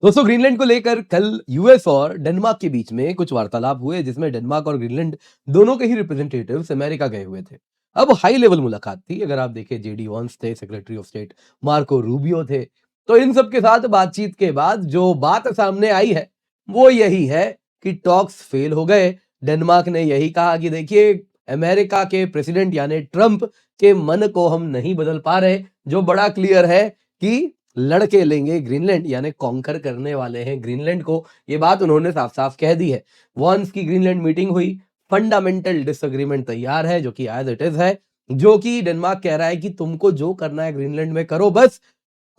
दोस्तों ग्रीनलैंड को लेकर कल यूएस और डेनमार्क के बीच में कुछ वार्तालाप हुए जिसमें डेनमार्क और ग्रीनलैंड दोनों के ही रिप्रेजेंटेटिव्स अमेरिका गए हुए थे। अब हाई लेवल मुलाकात थी। अगर आप देखें जेडी वॉन्स थे, secretary of state Marco Rubio थे। तो इन सब के साथ बातचीत के बाद जो बात सामने आई है वो यही है कि टॉक्स फेल हो गए। डेनमार्क ने यही कहा कि देखिए, अमेरिका के प्रेसिडेंट यानी ट्रंप के मन को हम नहीं बदल पा रहे। जो बड़ा क्लियर है कि लड़के लेंगे ग्रीनलैंड, यानी कॉन्कर करने वाले हैं ग्रीनलैंड को। ये बात उन्होंने साफ साफ कह दी है। वॉन्स की ग्रीनलैंड मीटिंग हुई, फंडामेंटल डिसएग्रीमेंट तैयार है जो कि एज इट इज है। जो कि डेनमार्क कह रहा है कि तुमको जो करना है ग्रीनलैंड में करो, बस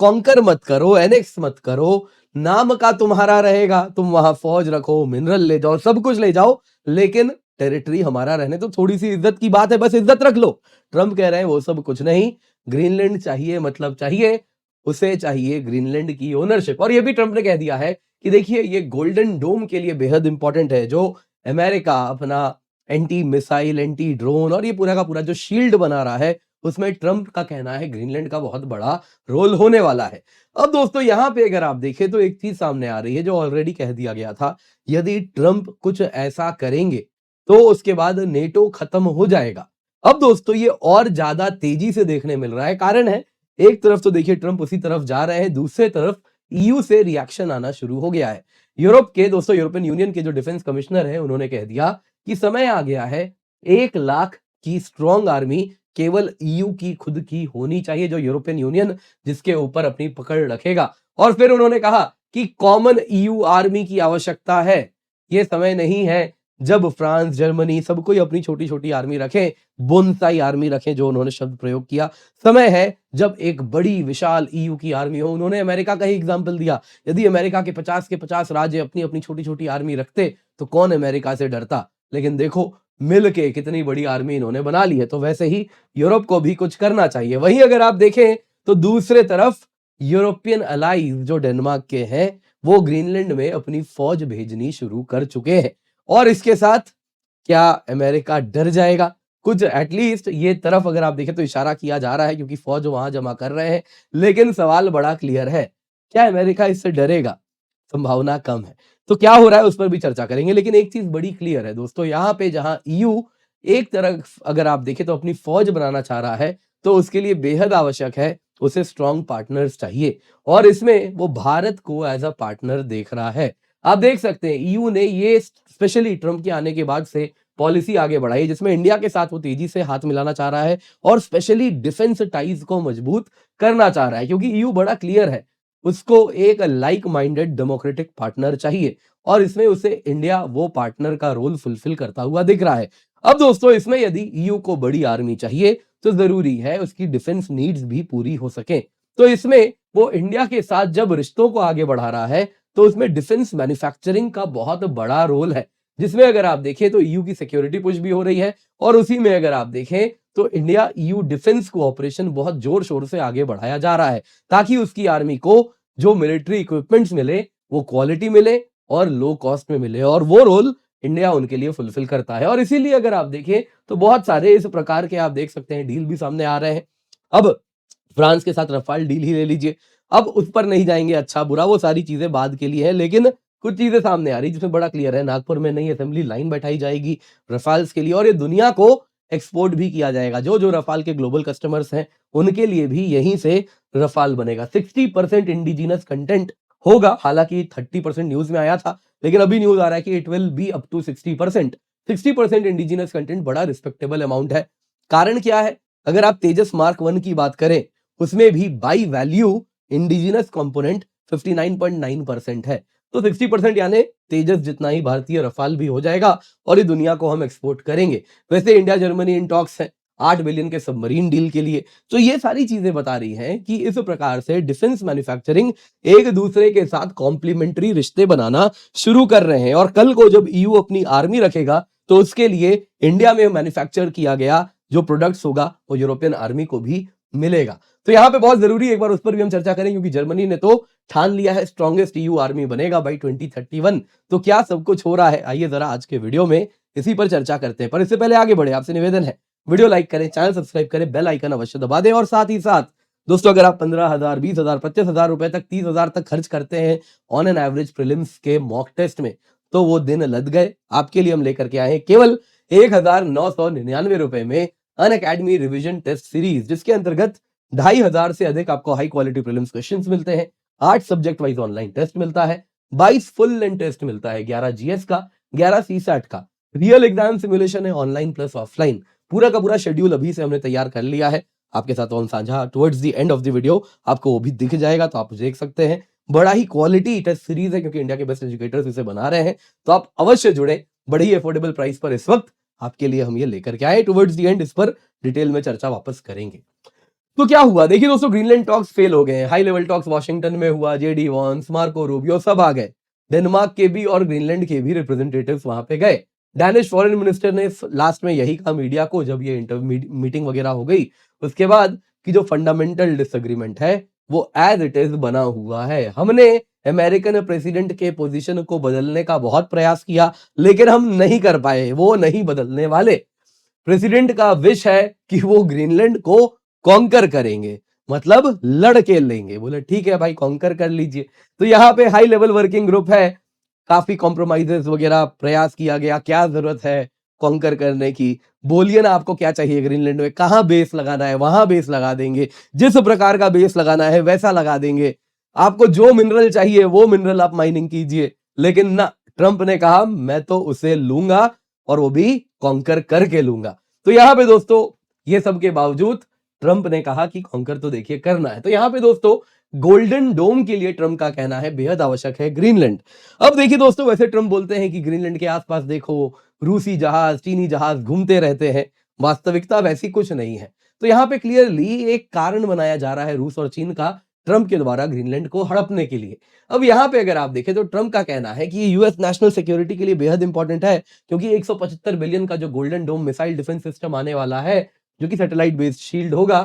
कॉन्कर मत करो, एनेक्स मत करो। नाम का तुम्हारा रहेगा, तुम वहां फौज रखो, मिनरल ले जाओ, सब कुछ ले जाओ, लेकिन टेरिटरी हमारा रहने तो थोड़ी सी इज्जत की बात है, बस इज्जत रख लो। ट्रंप कह रहे हैं वो सब कुछ नहीं, ग्रीनलैंड चाहिए मतलब चाहिए, उसे चाहिए ग्रीनलैंड की ओनरशिप। और ये भी ट्रंप ने कह दिया है कि देखिए, ये गोल्डन डोम के लिए बेहद इंपॉर्टेंट है, जो अमेरिका अपना एंटी मिसाइल, एंटी ड्रोन और ये पूरा का पूरा जो शील्ड बना रहा है, उसमें ट्रंप का कहना है ग्रीनलैंड का बहुत बड़ा रोल होने वाला है। अब दोस्तों यहाँ पे अगर आप देखें तो एक चीज सामने आ रही है जो ऑलरेडी कह दिया गया था। यदि ट्रंप कुछ ऐसा करेंगे तो उसके बाद नेटो खत्म हो जाएगा। अब दोस्तों ये और ज्यादा तेजी से देखने मिल रहा है। कारण है, एक तरफ तो देखिए ट्रंप उसी तरफ जा रहे हैं, दूसरे तरफ ईयू से रिएक्शन आना शुरू हो गया है। यूरोप के दोस्तों, यूरोपियन यूनियन के जो डिफेंस कमिश्नर है, उन्होंने कह दिया कि समय आ गया है 1 लाख की स्ट्रॉन्ग आर्मी केवल ईयू की खुद की होनी चाहिए, जो यूरोपियन यूनियन जिसके ऊपर अपनी पकड़ रखेगा। और फिर उन्होंने कहा कि कॉमन ईयू आर्मी की आवश्यकता है। ये समय नहीं है जब फ्रांस, जर्मनी सब कोई अपनी छोटी छोटी आर्मी रखें, बोनसाई आर्मी रखें, जो उन्होंने शब्द प्रयोग किया। समय है जब एक बड़ी विशाल ईयू की आर्मी हो। उन्होंने अमेरिका का ही एग्जाम्पल दिया। यदि अमेरिका के 50 के 50 राज्य अपनी अपनी छोटी छोटी आर्मी रखते तो कौन अमेरिका से डरता। लेकिन देखो, मिल के कितनी बड़ी आर्मी इन्होंने बना ली है। तो वैसे ही यूरोप को भी कुछ करना चाहिए। वहीं अगर आप देखें तो दूसरे तरफ यूरोपियन अलाइज जो डेनमार्क के हैं, वो ग्रीनलैंड में अपनी फौज भेजनी शुरू कर चुके हैं। और इसके साथ क्या अमेरिका डर जाएगा? कुछ एटलीस्ट ये तरफ अगर आप देखें तो इशारा किया जा रहा है, क्योंकि फौज वहां जमा कर रहे हैं। लेकिन सवाल बड़ा क्लियर है, क्या अमेरिका इससे डरेगा? संभावना कम है। तो क्या हो रहा है उस पर भी चर्चा करेंगे। लेकिन एक चीज बड़ी क्लियर है दोस्तों, यहाँ पे जहां ईयू एक तरफ अगर आप देखें तो अपनी फौज बनाना चाह रहा है, तो उसके लिए बेहद आवश्यक है, उसे स्ट्रॉन्ग पार्टनर्स चाहिए। और इसमें वो भारत को एज अ पार्टनर देख रहा है। आप देख सकते हैं ईयू ने ये स्पेशली ट्रंप के आने के बाद से पॉलिसी आगे बढ़ाई, जिसमें इंडिया के साथ वो तेजी से हाथ मिलाना चाह रहा है और स्पेशली डिफेंस टाइज को मजबूत करना चाह रहा है। क्योंकि ईयू बड़ा क्लियर है, उसको एक लाइक माइंडेड डेमोक्रेटिक पार्टनर चाहिए, और इसमें उसे इंडिया वो पार्टनर का रोल फुलफिल करता हुआ दिख रहा है। अब दोस्तों इसमें यदि ईयू को बड़ी आर्मी चाहिए तो जरूरी है उसकी डिफेंस नीड्स भी पूरी हो सके। तो इसमें वो इंडिया के साथ जब रिश्तों को आगे बढ़ा रहा है, तो उसमें डिफेंस मैन्युफैक्चरिंग का बहुत बड़ा रोल है, जिसमें अगर आप देखें तो ईयू की सिक्योरिटी पुश भी हो रही है। और उसी में अगर आप देखें तो इंडिया ईयू डिफेंस कोऑपरेशन बहुत जोर शोर से आगे बढ़ाया जा रहा है, ताकि उसकी आर्मी को जो मिलिट्री इक्विपमेंट्स मिले वो क्वालिटी मिले और लो कॉस्ट में मिले। और वो रोल इंडिया उनके लिए फुलफिल करता है। और इसीलिए अगर आप देखें तो बहुत सारे इस प्रकार के आप देख सकते हैं डील भी सामने आ रहे हैं। अब फ्रांस के साथ रफाल डील ही ले लीजिए, अब उस पर नहीं जाएंगे, अच्छा बुरा वो सारी चीजें बाद के लिए है। लेकिन कुछ चीजें सामने आ रही जिसमें बड़ा क्लियर है, नागपुर में नई असेंबली लाइन बैठाई जाएगी रफाल्स के लिए, और ये दुनिया को एक्सपोर्ट भी किया जाएगा। जो जो रफाल के ग्लोबल कस्टमर्स हैं उनके लिए भी यहीं से रफाल बनेगा। 60% इंडिजिनस कंटेंट होगा। हालांकि 30% न्यूज में आया था, लेकिन अभी न्यूज आ रहा है कि it will be up to 60%। 60% indigenous content बड़ा रिस्पेक्टेबल अमाउंट है। कारण क्या है? अगर आप तेजस मार्क 1 की बात करें, उसमें भी बाई वैल्यू इंडिजिनस कंपोनेंट 59.9% है। तो 60% यानी तेजस जितना ही भारतीय रफाल भी हो जाएगा और ये दुनिया को हम एक्सपोर्ट करेंगे। वैसे इंडिया जर्मनी इन टॉक्स है 8 बिलियन के सबमरीन डील के लिए। तो ये सारी चीजें बता रही हैं कि इस प्रकार से डिफेंस मैन्युफैक्चरिंग एक दूसरे के साथ कॉम्प्लीमेंट्री रिश्ते बनाना शुरू कर रहे हैं। और कल को जब ईयू अपनी आर्मी रखेगा तो उसके लिए इंडिया में मैन्युफैक्चर किया गया जो प्रोडक्ट्स होगा वो यूरोपियन आर्मी को भी मिलेगा। तो यहाँ पे बहुत जरूरी है, एक बार उस पर भी हम चर्चा करें, क्योंकि जर्मनी ने तो ठान लिया है स्ट्रॉन्गेस्ट ईयू आर्मी बनेगा बाई 2031। तो क्या सब कुछ हो रहा है, आइए जरा आज के वीडियो में इसी पर चर्चा करते हैं। पर इससे पहले आगे बढ़े, आपसे निवेदन है वीडियो लाइक करें, चैनल सब्सक्राइब करें, बेल आइकन अवश्य दबा दें और साथ ही साथ दोस्तों अगर आप 15,000, 20,000, 25,000 रुपए तक, 30,000 तक खर्च करते हैं ऑन एन एवरेज प्रीलिम्स के मॉक टेस्ट में, तो वो दिन लद गए। आपके लिए हम लेकर के आए हैं केवल 1,999 रुपए में अनअकैडमी रिवीजन टेस्ट सीरीज, जिसके अंतर्गत 2,500 से अधिक आपको हाई क्वालिटी प्रीलिम्स क्वेश्चंस मिलते हैं, 8 सब्जेक्ट वाइज ऑनलाइन टेस्ट मिलता है, 22 फुल लेंथ टेस्ट मिलता है, 11 जीएस का, 11 सीसैट का, रियल एग्जाम सिमुलेशन है ऑनलाइन प्लस ऑफलाइन। पूरा का पूरा शेड्यूल अभी से हमने तैयार कर लिया है, आपके साथ ऑन साझा towards the end of the video आपको वो भी दिख जाएगा, तो आप देख सकते हैं। बड़ा ही क्वालिटी टेस्ट सीरीज है, क्योंकि इंडिया के बेस्ट एजुकेटर्स इसे बना रहे हैं, तो आप अवश्य जुड़े। बड़ी ही अफोर्डेबल प्राइस पर इस वक्त आपके लिए हम ये लेकर के आए। टुवर्ड्स द एंड इस पर डिटेल में चर्चा वापस करेंगे। तो क्या हुआ, देखिए दोस्तों, ग्रीनलैंड टॉक्स फेल हो गए। हाई लेवल टॉक्स वॉशिंगटन में हुआ, जेडी वॉन्स, मार्को रूबियो सब आ गए। डेनमार्क के भी और ग्रीनलैंड के भी रिप्रेजेंटेटिव्स वहां पे गए। डैनिश फॉरेन मिनिस्टर ने लास्ट में यही कहा मीडिया को, जब ये मीटिंग वगैरह हो गई उसके बाद, कि जो फंडामेंटल डिसएग्रीमेंट है वो एज इट इज बना हुआ है। हमने अमेरिकन प्रेसिडेंट के पोजीशन को बदलने का बहुत प्रयास किया, लेकिन हम नहीं कर पाए, वो नहीं बदलने वाले। प्रेसिडेंट का विश है कि वो ग्रीनलैंड को कॉन्कर करेंगे, मतलब लड़के लेंगे। बोले ठीक है भाई, कॉन्कर कर लीजिए। तो यहाँ पे हाई लेवल वर्किंग ग्रुप है, काफी कॉम्प्रोमाइजेस वगैरह प्रयास किया गया, क्या जरूरत है कॉन्कर करने की, बोलिए ना आपको क्या चाहिए ग्रीनलैंड में, कहाँ बेस लगाना है वहां बेस लगा देंगे, जिस प्रकार का बेस लगाना है वैसा लगा देंगे, आपको जो मिनरल चाहिए वो मिनरल आप माइनिंग कीजिए। लेकिन ना, ट्रंप ने कहा मैं तो उसे लूंगा, और वो भी कॉन्कर करके लूंगा। तो यहाँ पे दोस्तों, ये सब के बावजूद ट्रंप ने कहा कि कॉन्कर तो देखिए करना है। तो यहाँ पे दोस्तों, गोल्डन डोम के लिए ट्रंप का कहना है बेहद आवश्यक है ग्रीनलैंड। अब देखिए दोस्तों, वैसे ट्रंप बोलते हैं कि ग्रीनलैंड के आसपास देखो रूसी जहाज, चीनी जहाज घूमते रहते हैं, वास्तविकता वैसी कुछ नहीं है। तो यहाँ पे क्लियरली एक कारण बनाया जा रहा है रूस और चीन का, ट्रंप के द्वारा ग्रीनलैंड को हड़पने के लिए। अब यहाँ पे अगर आप देखें तो ट्रंप का कहना है कि यूएस नेशनल सिक्योरिटी के लिए बेहद इंपॉर्टेंट है, क्योंकि 175 बिलियन का जो golden dome missile defence system आने वाला है, जो कि सैटेलाइट बेस्ड शील्ड होगा,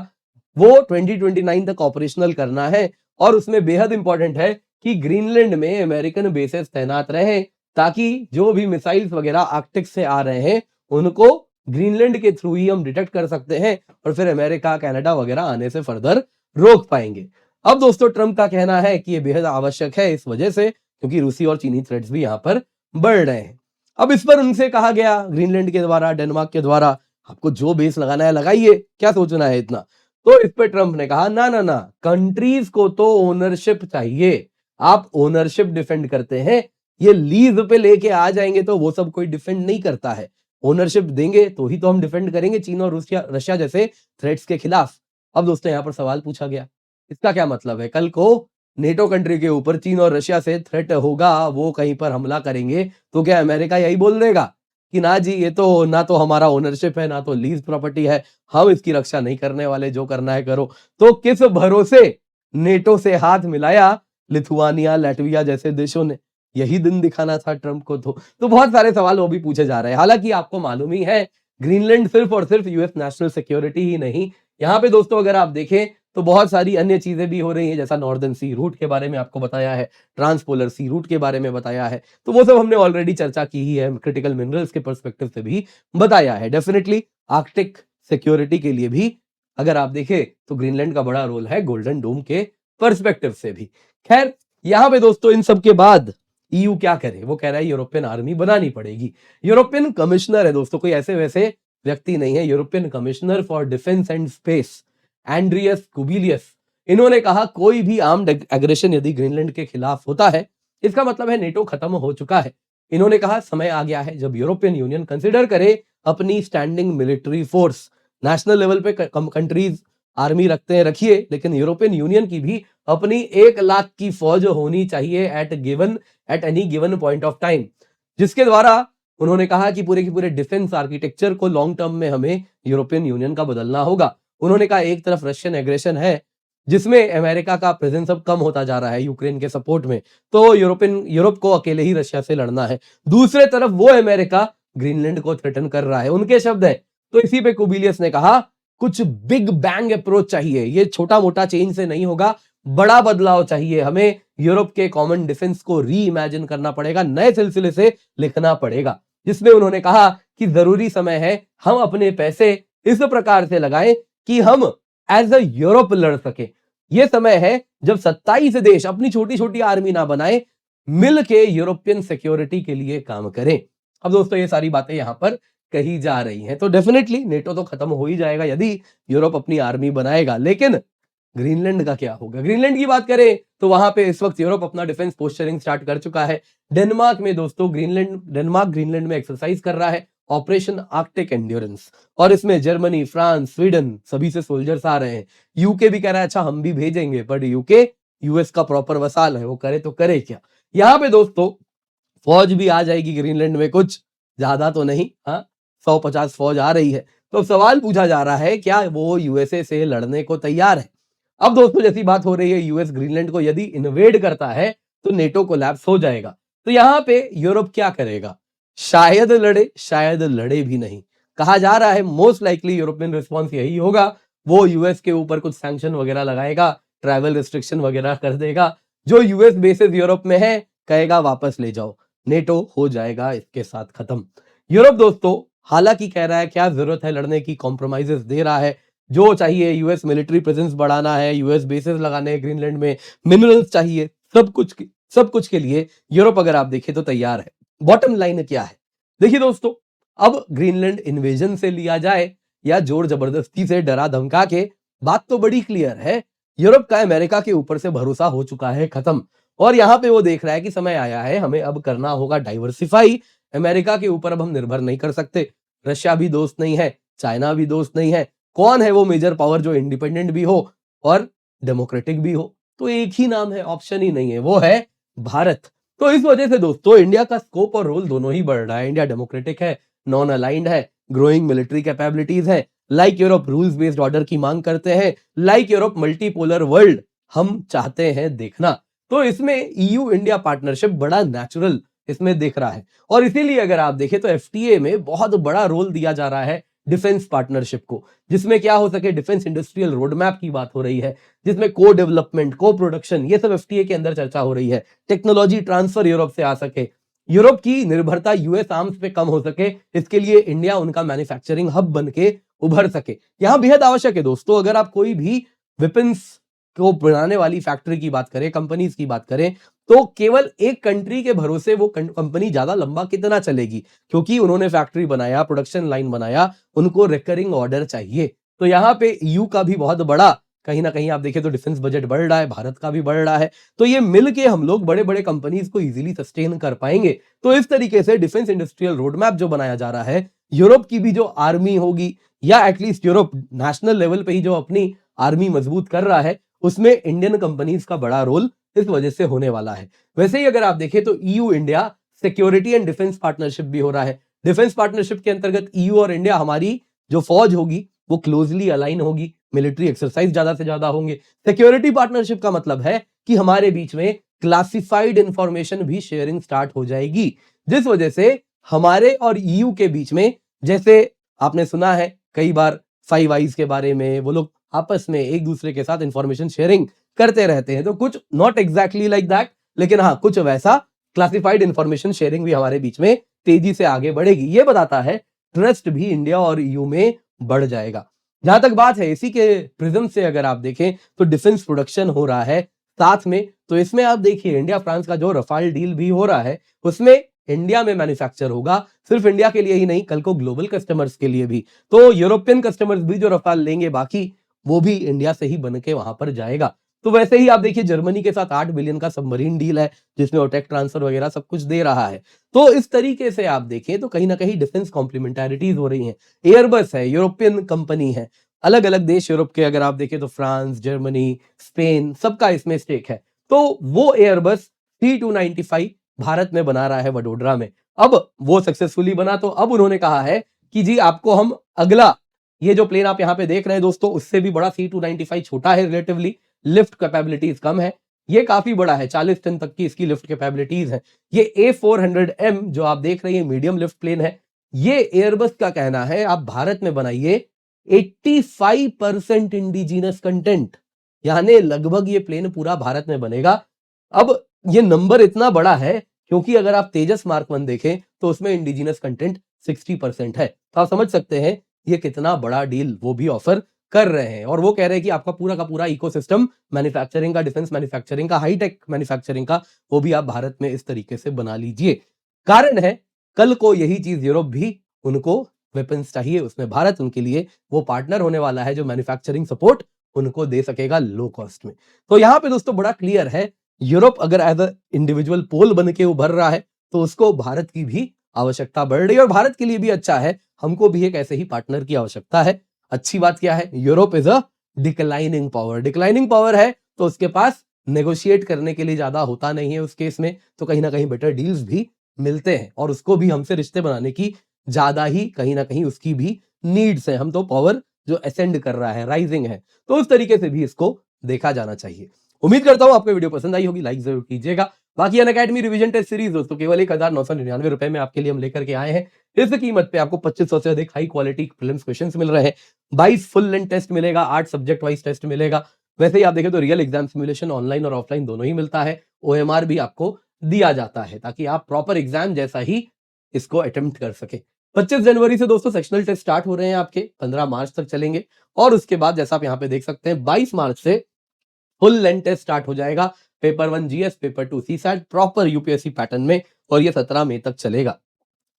वो 2029 तक ऑपरेशनल करना है। और उसमें बेहद इंपॉर्टेंट है कि ग्रीनलैंड में अमेरिकन बेसेस तैनात रहे, ताकि जो भी मिसाइल्स वगैरह आर्कटिक से आ रहे हैं उनको ग्रीनलैंड के थ्रू ही हम डिटेक्ट कर सकते हैं, और फिर अमेरिका, कनाडा वगैरह आने से फर्दर रोक पाएंगे। अब दोस्तों, ट्रंप का कहना है कि ये बेहद आवश्यक है इस वजह से, क्योंकि रूसी और चीनी थ्रेट्स भी यहां पर बढ़ रहे हैं। अब इस पर उनसे कहा गया ग्रीनलैंड के द्वारा, डेनमार्क के द्वारा, आपको जो बेस लगाना है लगाइए, क्या सोचना है इतना। तो इस पे ट्रंप ने कहा ना ना ना, कंट्रीज को तो ओनरशिप चाहिए। आप ओनरशिप डिफेंड करते हैं, ये लीज पे लेके आ जाएंगे तो वो सब कोई डिफेंड नहीं करता है। ओनरशिप देंगे तो ही तो हम डिफेंड करेंगे चीन और रशिया जैसे थ्रेट्स के खिलाफ। अब दोस्तों, यहां पर सवाल पूछा गया, इसका क्या मतलब है? कल को नेटो कंट्री के ऊपर चीन और रशिया से थ्रेट होगा, वो कहीं पर हमला करेंगे, तो क्या अमेरिका यही बोल देगा कि ना जी, ये तो ना तो हमारा ओनरशिप है, ना तो लीज प्रॉपर्टी है, हम इसकी रक्षा नहीं करने वाले, जो करना है करो। तो किस भरोसे नेटो से हाथ मिलाया लिथुआनिया, लैटविया जैसे देशों ने? यही दिन दिखाना था ट्रंप को। तो बहुत सारे सवाल वो भी पूछे जा रहे हैं। हालांकि आपको मालूम ही है, ग्रीनलैंड सिर्फ और सिर्फ यूएस नेशनल सिक्योरिटी ही नहीं, यहाँ पे दोस्तों अगर आप देखें तो बहुत सारी अन्य चीजें भी हो रही हैं, जैसा नॉर्दर्न सी रूट के बारे में आपको बताया है, ट्रांसपोलर सी रूट के बारे में बताया है, तो वो सब हमने ऑलरेडी चर्चा की ही है, क्रिटिकल मिनरल्स के पर्सपेक्टिव से भी बताया है। डेफिनेटली आर्कटिक सिक्योरिटी के लिए भी अगर आप देखें तो ग्रीनलैंड का बड़ा रोल है गोल्डन डोम के पर्सपेक्टिव से भी। खैर, यहां पे दोस्तों इन सब के बाद ईयू क्या करे? वो कह रहा है यूरोपियन आर्मी बनानी पड़ेगी। यूरोपियन कमिश्नर है दोस्तों, कोई ऐसे वैसे व्यक्ति नहीं है, European commissioner for defence and space Andrius Kubilius, इन्होंने कहा कोई भी आर्म्ड एग्रेशन यदि ग्रीनलैंड के खिलाफ होता है, इसका मतलब है नेटो खत्म हो चुका है। इन्होंने कहा समय आ गया है जब यूरोपियन यूनियन कंसिडर करे अपनी standing military force. National level पे कंट्रीज आर्मी रखते हैं, रखिए, लेकिन यूरोपियन यूनियन की भी अपनी 1 लाख की फौज होनी चाहिए at any given point of time, जिसके द्वारा उन्होंने कहा कि पूरे के पूरे डिफेंस आर्किटेक्चर को लॉन्ग टर्म में हमें यूरोपियन यूनियन का बदलना होगा। उन्होंने कहा एक तरफ रशियन एग्रेशन है, जिसमें अमेरिका का प्रेजेंस अब कम होता जा रहा है यूक्रेन के सपोर्ट में, तो यूरोप को अकेले ही रशिया से लड़ना है। दूसरे तरफ वो अमेरिका ग्रीनलैंड को थ्रेटन कर रहा है, उनके शब्द है। तो इसी पे कुबिलियस ने कहा कुछ बिग बैंग अप्रोच चाहिए, ये छोटा मोटा चेंज से नहीं होगा, बड़ा बदलाव चाहिए हमें। यूरोप के कॉमन डिफेंस को री इमेजिन करना पड़ेगा, नए सिलसिले से लिखना पड़ेगा, जिसमें उन्होंने कहा कि जरूरी समय है हम अपने पैसे इस प्रकार से लगाएं कि हम एज अ यूरोप लड़ सके। ये समय है जब 27 देश अपनी छोटी छोटी आर्मी ना बनाए, मिल के यूरोपियन सिक्योरिटी के लिए काम करें। अब दोस्तों ये सारी बातें यहां पर कही जा रही हैं, तो डेफिनेटली नेटो तो खत्म हो ही जाएगा यदि यूरोप अपनी आर्मी बनाएगा, लेकिन ग्रीनलैंड का क्या होगा? ग्रीनलैंड की बात करें तो वहां पे इस वक्त यूरोप अपना डिफेंस पोस्चरिंग स्टार्ट कर चुका है। डेनमार्क में दोस्तों डेनमार्क ग्रीनलैंड में एक्सरसाइज कर रहा है, ऑपरेशन आर्कटिक एंड्योरेंस, और इसमें जर्मनी, फ्रांस, स्वीडन सभी से सोल्जर्स आ रहे हैं। यूके भी कह रहा है अच्छा हम भी भेजेंगे, बट यूके यूएस का प्रॉपर वसाल है, वो करे तो करे क्या। यहाँ पे दोस्तों फौज भी आ जाएगी ग्रीनलैंड में, कुछ ज्यादा तो नहीं, हाँ 150 फौज आ रही है। तो सवाल पूछा जा रहा है क्या वो यूएसए से लड़ने को तैयार है? अब दोस्तों जैसी बात हो रही है, यूएस ग्रीनलैंड को यदि इन्वेड करता है तो नेटो कोलैप्स हो जाएगा। तो यहां पे यूरोप क्या करेगा? शायद लड़े, शायद लड़े भी नहीं। कहा जा रहा है मोस्ट लाइकली यूरोपियन रिस्पॉन्स यही होगा, वो यूएस के ऊपर कुछ सैंक्शन वगैरह लगाएगा, ट्रैवल रिस्ट्रिक्शन वगैरह कर देगा। जो यूएस बेसिस यूरोप में है कहेगा वापस ले जाओ, नेटो हो जाएगा इसके साथ खत्म। यूरोप दोस्तों हालांकि कह रहा है क्या जरूरत है लड़ने की, कॉम्प्रोमाइजेस दे रहा है, जो चाहिए यूएस मिलिट्री प्रेजेंस बढ़ाना है, यूएस बेसेस लगाने हैं ग्रीनलैंड में, मिनरल्स चाहिए, सब कुछ के लिए यूरोप अगर आप देखें तो तैयार है। बॉटम लाइन क्या है? देखिए दोस्तों, अब ग्रीनलैंड इन्वेजन से लिया जाए या जोर जबरदस्ती से डरा धमका के, बात तो बड़ी क्लियर है, यूरोप का अमेरिका के ऊपर से भरोसा हो चुका है खत्म। और यहां पे वो देख रहा है कि समय आया है, हमें अब करना होगा डाइवर्सिफाई। अमेरिका के ऊपर अब हम निर्भर नहीं कर सकते। रशिया भी दोस्त नहीं है, चाइना भी दोस्त नहीं है। कौन है वो मेजर पावर जो इंडिपेंडेंट भी हो और डेमोक्रेटिक भी हो? तो एक ही नाम है, ऑप्शन ही नहीं है, वो है भारत। तो इस वजह से दोस्तों इंडिया का स्कोप और रोल दोनों ही बढ़ रहा है। इंडिया डेमोक्रेटिक है, नॉन अलाइंड है, ग्रोइंग मिलिट्री कैपेबिलिटीज है, like Europe rules based order की मांग करते हैं, लाइक यूरोप मल्टीपोलर वर्ल्ड हम चाहते हैं देखना। तो इसमें ईयू इंडिया पार्टनरशिप बड़ा नेचुरल इसमें दिख रहा है। और इसीलिए अगर आप देखें तो एफटीए में बहुत बड़ा रोल दिया जा रहा है डिफेंस पार्टनरशिप को, जिसमें क्या हो सके डिफेंस इंडस्ट्रियल रोड मैप की बात हो रही है, जिसमें को डेवलपमेंट, को प्रोडक्शन, ये सब एफटीए के अंदर चर्चा हो रही है। टेक्नोलॉजी ट्रांसफर यूरोप से आ सके, यूरोप की निर्भरता यूएस आर्म्स पे कम हो सके, इसके लिए इंडिया उनका मैन्युफैक्चरिंग हब बन के उभर सके। यहां बेहद आवश्यक है दोस्तों, अगर आप कोई भी वेपन्स को बनाने वाली फैक्ट्री की बात करें, कंपनीज की बात करें, तो केवल एक कंट्री के भरोसे वो कंपनी ज्यादा लंबा कितना चलेगी, क्योंकि उन्होंने फैक्ट्री बनाया, प्रोडक्शन लाइन बनाया, उनको रिकरिंग ऑर्डर चाहिए। तो यहाँ पे ईयू का भी बहुत बड़ा कहीं ना कहीं आप देखें तो डिफेंस बजट बढ़ रहा है, भारत का भी बढ़ रहा है। तो ये मिल के हम लोग बड़े बड़े कंपनीज को इजीली सस्टेन कर पाएंगे। तो इस तरीके से डिफेंस इंडस्ट्रियल रोड मैप जो बनाया जा रहा है, यूरोप की भी जो आर्मी होगी, या एटलीस्ट यूरोप नेशनल लेवल पे ही जो अपनी आर्मी मजबूत कर रहा है, उसमें इंडियन कंपनीज का बड़ा रोल इस वजह से होने वाला है। वैसे ही अगर आप देखें तो EU India security and defence partnership भी हो रहा है। डिफेंस पार्टनरशिप के अंतर्गत ईयू और इंडिया, हमारी जो फौज होगी वो क्लोजली अलाइन होगी, मिलिट्री एक्सरसाइज ज्यादा से ज्यादा होंगे। सिक्योरिटी पार्टनरशिप का मतलब है कि हमारे बीच में क्लासिफाइड इंफॉर्मेशन भी शेयरिंग स्टार्ट हो जाएगी, जिस वजह से हमारे और ईयू के बीच में, जैसे आपने सुना है कई बार फाइव आईज के बारे में, वो लोग आपस में एक दूसरे के साथ इंफॉर्मेशन शेयरिंग करते रहते हैं। तो कुछ नॉट एग्जैक्टली लाइक दैट, लेकिन हाँ कुछ वैसा क्लासिफाइड इंफॉर्मेशन शेयरिंग भी हमारे बीच में तेजी से आगे बढ़ेगी। ये बताता है ट्रस्ट भी इंडिया और ईयू में बढ़ जाएगा। जहां तक बात है इसी के प्रिज्म से अगर आप देखें तो डिफेंस प्रोडक्शन हो रहा है साथ में, तो इसमें आप देखिए इंडिया फ्रांस का जो रफाल डील भी हो रहा है, उसमें इंडिया में मैन्युफैक्चर होगा, सिर्फ इंडिया के लिए ही नहीं, कल को ग्लोबल कस्टमर्स के लिए भी। तो यूरोपियन कस्टमर्स भी जो रफाल लेंगे बाकी, वो भी इंडिया से ही बन के वहां पर जाएगा। तो वैसे ही आप देखिए जर्मनी के साथ 8 बिलियन का सबमरीन डील है, जिसमें वो टेक ट्रांसफर वगैरह सब कुछ दे रहा है। तो इस तरीके से आप देखें तो कहीं ना कहीं डिफेंस कॉम्प्लीमेंटैरिटीज हो रही हैं। एयरबस है, यूरोपियन कंपनी है, अलग अलग देश यूरोप के अगर आप देखें तो फ्रांस, जर्मनी, स्पेन, सबका इसमें स्टेक है। तो वो एयरबस C295 भारत में बना रहा है वडोदरा में। अब वो सक्सेसफुली बना, तो अब उन्होंने कहा है कि जी आपको हम अगला, ये जो प्लेन आप यहां पे देख रहे हैं दोस्तों, उससे भी बड़ा C295 छोटा है रिलेटिवली, लिफ्ट कैपेबिलिटीज कम है, ये काफी बड़ा है, 40 टन तक की इसकी लिफ्ट कैपेबिलिटीज है। ये A400M जो आप देख रहे हैं मीडियम लिफ्ट प्लेन है, ये एयरबस का कहना है आप भारत में बनाइए, 85% इंडिजिनस कंटेंट, यानी लगभग ये प्लेन पूरा भारत में बनेगा। अब ये नंबर इतना बड़ा है क्योंकि अगर आप तेजस मार्क 1 देखें तो उसमें इंडिजिनस कंटेंट 60% है। तो आप समझ सकते हैं ये कितना बड़ा डील वो भी ऑफर कर रहे हैं और वो कह रहे हैं कि आपका पूरा का पूरा इकोसिस्टम मैन्युफैक्चरिंग का, डिफेंस मैन्युफैक्चरिंग का, हाईटेक मैन्युफैक्चरिंग का, वो भी आप भारत में इस तरीके से बना लीजिए। कारण है, कल को यही चीज यूरोप भी उनको वेपन्स चाहिए, उसमें भारत उनके लिए वो पार्टनर होने वाला है जो मैन्युफैक्चरिंग सपोर्ट उनको दे सकेगा लो कॉस्ट में। तो यहां पे दोस्तों बड़ा क्लियर है, यूरोप अगर एज अ इंडिविजुअल पोल बन के उभर रहा है तो उसको भारत की भी आवश्यकता बढ़ रही है और भारत के लिए भी अच्छा है, हमको भी एक ऐसे ही पार्टनर की आवश्यकता है। अच्छी बात क्या है, Europe is a declining power, declining power है तो उसके पास नेगोशिएट करने के लिए ज्यादा होता नहीं है उस केस में, तो कहीं ना कहीं बेटर डील्स भी मिलते हैं और उसको भी हमसे रिश्ते बनाने की ज्यादा ही कहीं ना कहीं उसकी भी नीड्स है। हम तो पावर जो असेंड कर रहा है, राइजिंग है, तो उस तरीके से भी इसको देखा जाना चाहिए। उम्मीद करता हूं आपको वीडियो पसंद आई होगी, लाइक जरूर कीजिएगा। बाकी अनअकैडमी रिवीजन टेस्ट सीरीज दोस्तों केवल 1999 रुपए में आपके लिए हम लेकर के आए हैं। इस कीमत पे आपको 2500 से अधिक हाई क्वालिटी प्रीलिम्स क्वेश्चंस मिल रहे हैं, 22 फुल लेंथ टेस्ट मिलेगा, 8 सब्जेक्ट वाइज टेस्ट मिलेगा। वैसे ही आप देखें तो रियल एग्जाम सिमुलेशन ऑनलाइन और ऑफलाइन दोनों ही मिलता है, ओएमआर भी आपको दिया जाता है ताकि आप प्रॉपर एग्जाम जैसा ही इसको अटेम्प्ट कर सके। 25 जनवरी से दोस्तों सेक्शनल टेस्ट स्टार्ट हो रहे हैं आपके, 15 मार्च तक चलेंगे और उसके बाद जैसा आप यहाँ पे देख सकते हैं 22 मार्च से फुल लेंथ टेस्ट स्टार्ट हो जाएगा। Paper 1 GS, paper 2 CSAT, proper UPSC pattern में, और ये 17 मई तक चलेगा।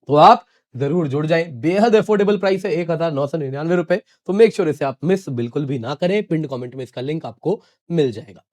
तो आप जरूर जुड़ जाएं, बेहद अफोर्डेबल प्राइस है 1999 रुपए। तो मेक श्योर इसे आप मिस बिल्कुल भी ना करें, पिंड कमेंट में इसका लिंक आपको मिल जाएगा।